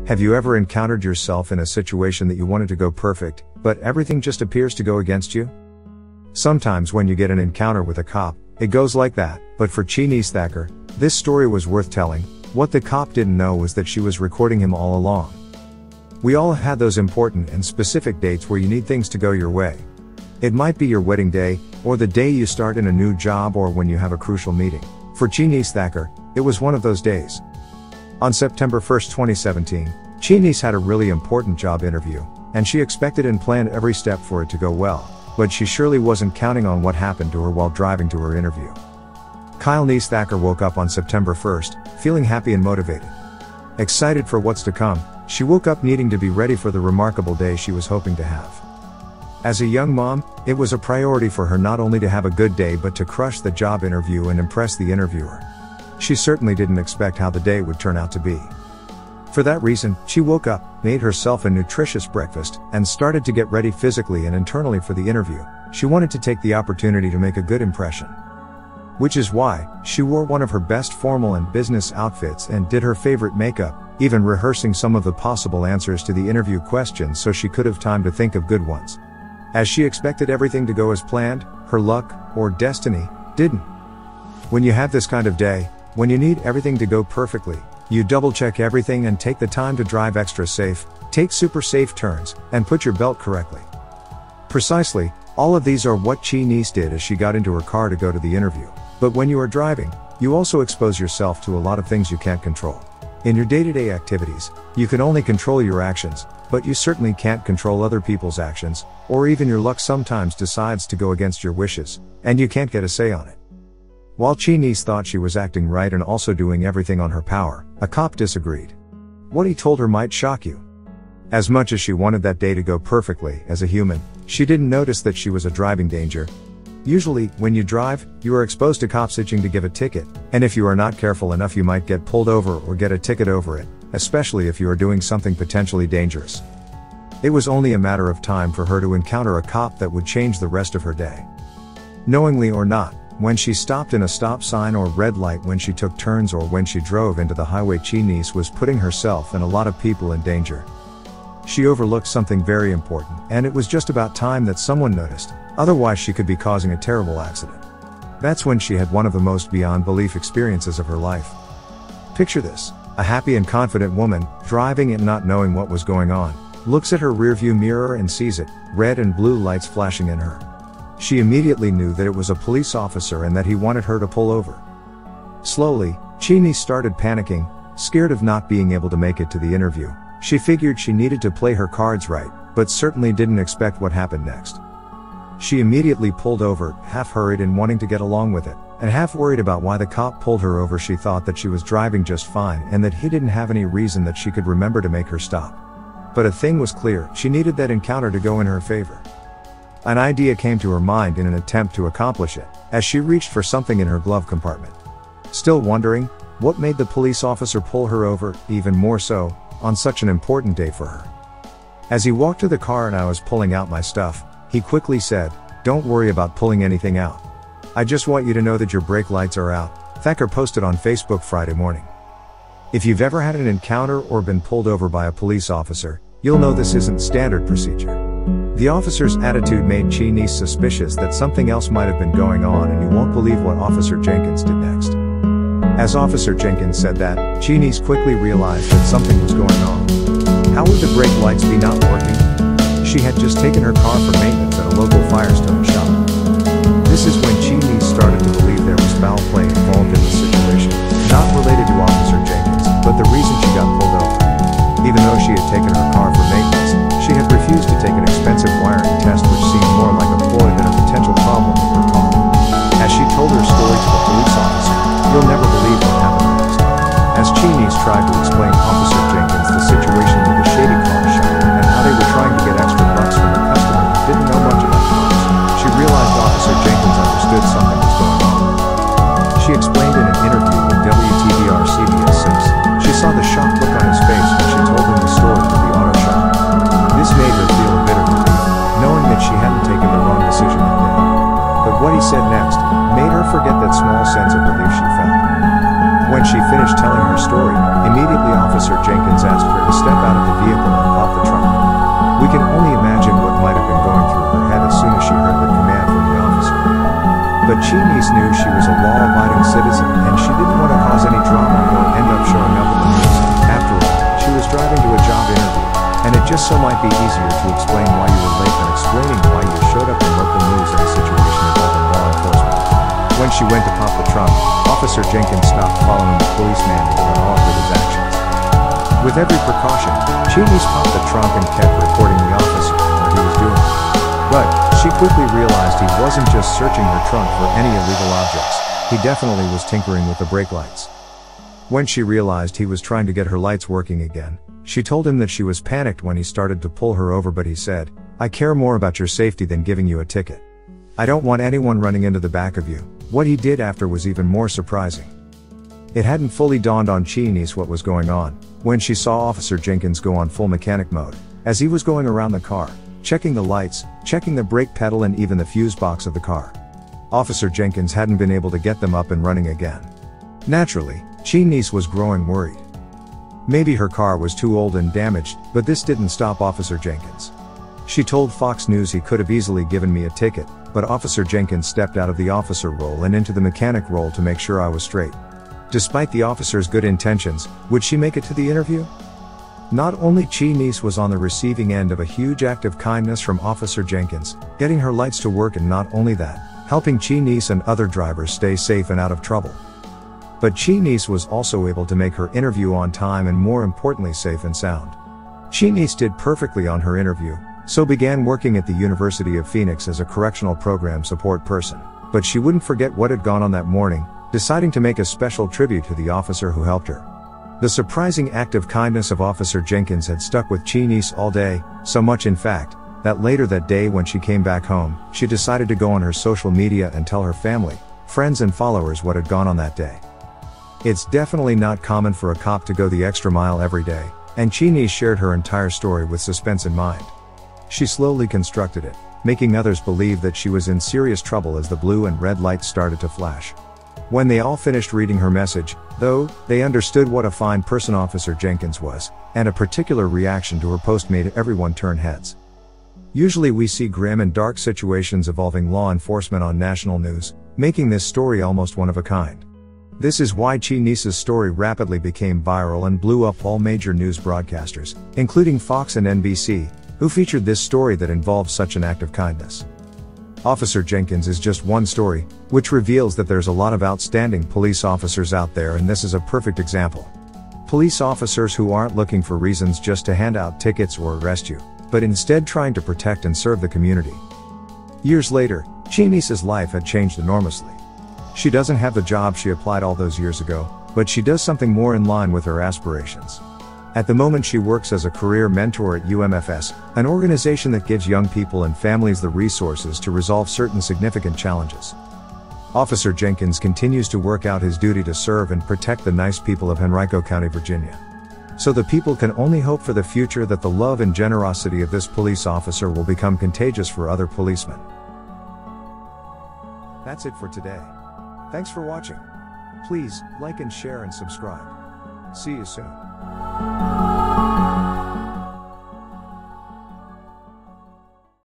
Have you ever encountered yourself in a situation that you wanted to go perfect, but everything just appears to go against you? Sometimes when you get an encounter with a cop, it goes like that, but for Chy-Niece Thacker, this story was worth telling. What the cop didn't know was that she was recording him all along. We all have had those important and specific dates where you need things to go your way. It might be your wedding day, or the day you start in a new job, or when you have a crucial meeting. For Chy-Niece Thacker, it was one of those days. On September 1, 2017, Chy-Niece had a really important job interview, and she expected and planned every step for it to go well, but she surely wasn't counting on what happened to her while driving to her interview. Chy-Niece Thacker woke up on September 1st, feeling happy and motivated. Excited for what's to come, she woke up needing to be ready for the remarkable day she was hoping to have. As a young mom, it was a priority for her not only to have a good day but to crush the job interview and impress the interviewer. She certainly didn't expect how the day would turn out to be. For that reason, she woke up, made herself a nutritious breakfast, and started to get ready physically and internally for the interview. She wanted to take the opportunity to make a good impression. Which is why, she wore one of her best formal and business outfits and did her favorite makeup, even rehearsing some of the possible answers to the interview questions so she could have time to think of good ones. As she expected everything to go as planned, her luck, or destiny, didn't. When you have this kind of day, when you need everything to go perfectly, you double-check everything and take the time to drive extra safe, take super safe turns, and put your belt correctly. Precisely, all of these are what Chy-Niece did as she got into her car to go to the interview. But when you are driving, you also expose yourself to a lot of things you can't control. In your day-to-day activities, you can only control your actions, but you certainly can't control other people's actions, or even your luck sometimes decides to go against your wishes, and you can't get a say on it. While Chy-Niece thought she was acting right and also doing everything on her power, a cop disagreed. What he told her might shock you. As much as she wanted that day to go perfectly, as a human, she didn't notice that she was a driving danger. Usually, when you drive, you are exposed to cops itching to give a ticket, and if you are not careful enough you might get pulled over or get a ticket over it, especially if you are doing something potentially dangerous. It was only a matter of time for her to encounter a cop that would change the rest of her day. Knowingly or not, when she stopped in a stop sign or red light, when she took turns, or when she drove into the highway, Chy-Niece was putting herself and a lot of people in danger. She overlooked something very important, and it was just about time that someone noticed, otherwise she could be causing a terrible accident. That's when she had one of the most beyond belief experiences of her life. Picture this: a happy and confident woman, driving and not knowing what was going on, looks at her rearview mirror and sees it, red and blue lights flashing in her. She immediately knew that it was a police officer and that he wanted her to pull over. Slowly, Chy-Niece started panicking, scared of not being able to make it to the interview. She figured she needed to play her cards right, but certainly didn't expect what happened next. She immediately pulled over, half hurried and wanting to get along with it, and half worried about why the cop pulled her over. She thought that she was driving just fine and that he didn't have any reason that she could remember to make her stop. But a thing was clear: she needed that encounter to go in her favor. An idea came to her mind in an attempt to accomplish it, as she reached for something in her glove compartment. Still wondering what made the police officer pull her over, even more so, on such an important day for her. As he walked to the car and I was pulling out my stuff, he quickly said, "Don't worry about pulling anything out. I just want you to know that your brake lights are out," Thacker posted on Facebook Friday morning. If you've ever had an encounter or been pulled over by a police officer, you'll know this isn't standard procedure. The officer's attitude made Chy-Niece suspicious that something else might have been going on, and you won't believe what Officer Jenkins did next. As Officer Jenkins said that, Chy-Niece quickly realized that something was going on. How would the brake lights be not working? She had just taken her car for maintenance at a local Firestone shop. This is when Chy-Niece started to believe there was foul play involved in the situation, not related to Officer Jenkins, but the reason she got pulled over. Even though she had taken her car for maintenance, she had refused to take an expensive wiring test, which seemed more like a ploy than a potential problem with her car. As she told her story to the police officer, "You'll never believe what happened next." As Chy-Niece tried to explain Officer Jenkins the situation with the shady car shop, and how they were trying to get extra bucks from a customer who didn't know much about cars, she realized Officer Jenkins understood something was going on. She explained in an interview with WTVR CBS 6, she saw the shocked look on his face when she told him the story with the auto shop. This made her feel a bit of relief, knowing that she hadn't taken the wrong decision that day. But what he said next made her forget that small sense of relief she felt. When she finished telling her story, immediately Officer Officer Jenkins asked her to step out of the vehicle and pop the trunk. We can only imagine what might have been going through her head as soon as she heard the command from the officer. But Chy-Niece knew she was a law-abiding citizen and she didn't want to cause any drama or end up showing up in the news. After all, she was driving to a job interview, and it just so might be easier to explain why you were late than explaining why you showed up in local news in a situation involving law enforcement. When she went to pop the trunk, Officer Jenkins stopped following the police manual and altered his actions. With every precaution, Chy-Niece popped the trunk and kept reporting the officer on what he was doing. But she quickly realized he wasn't just searching her trunk for any illegal objects, he definitely was tinkering with the brake lights. When she realized he was trying to get her lights working again, she told him that she was panicked when he started to pull her over, but he said, "I care more about your safety than giving you a ticket. I don't want anyone running into the back of you." What he did after was even more surprising. It hadn't fully dawned on Chy-Niece what was going on, when she saw Officer Jenkins go on full mechanic mode, as he was going around the car, checking the lights, checking the brake pedal and even the fuse box of the car. Officer Jenkins hadn't been able to get them up and running again. Naturally, Chy-Niece was growing worried. Maybe her car was too old and damaged, but this didn't stop Officer Jenkins. She told Fox News, "He could have easily given me a ticket, but Officer Jenkins stepped out of the officer role and into the mechanic role to make sure I was straight." Despite the officer's good intentions, would she make it to the interview? Not only Chy-Niece was on the receiving end of a huge act of kindness from Officer Jenkins, getting her lights to work, and not only that, helping Chy-Niece and other drivers stay safe and out of trouble. But Chy-Niece was also able to make her interview on time and, more importantly, safe and sound. Chy-Niece did perfectly on her interview, so began working at the University of Phoenix as a correctional program support person. But she wouldn't forget what had gone on that morning, deciding to make a special tribute to the officer who helped her. The surprising act of kindness of Officer Jenkins had stuck with Chy-Niece all day, so much in fact, that later that day when she came back home, she decided to go on her social media and tell her family, friends and followers what had gone on that day. It's definitely not common for a cop to go the extra mile every day, and Chy-Niece shared her entire story with suspense in mind. She slowly constructed it, making others believe that she was in serious trouble as the blue and red lights started to flash. When they all finished reading her message, though, they understood what a fine person Officer Jenkins was, and a particular reaction to her post made everyone turn heads. Usually we see grim and dark situations involving law enforcement on national news, making this story almost one of a kind. This is why Chy-Niece's story rapidly became viral and blew up all major news broadcasters, including Fox and NBC, who featured this story that involved such an act of kindness. Officer Jenkins is just one story, which reveals that there's a lot of outstanding police officers out there, and this is a perfect example. Police officers who aren't looking for reasons just to hand out tickets or arrest you, but instead trying to protect and serve the community. Years later, Chy-Niece's life had changed enormously. She doesn't have the job she applied all those years ago, but she does something more in line with her aspirations. At the moment she works as a career mentor at UMFS, an organization that gives young people and families the resources to resolve certain significant challenges. Officer Jenkins continues to work out his duty to serve and protect the nice people of Henrico County, Virginia. So the people can only hope for the future that the love and generosity of this police officer will become contagious for other policemen. That's it for today. Thanks for watching. Please like and share and subscribe. See you soon.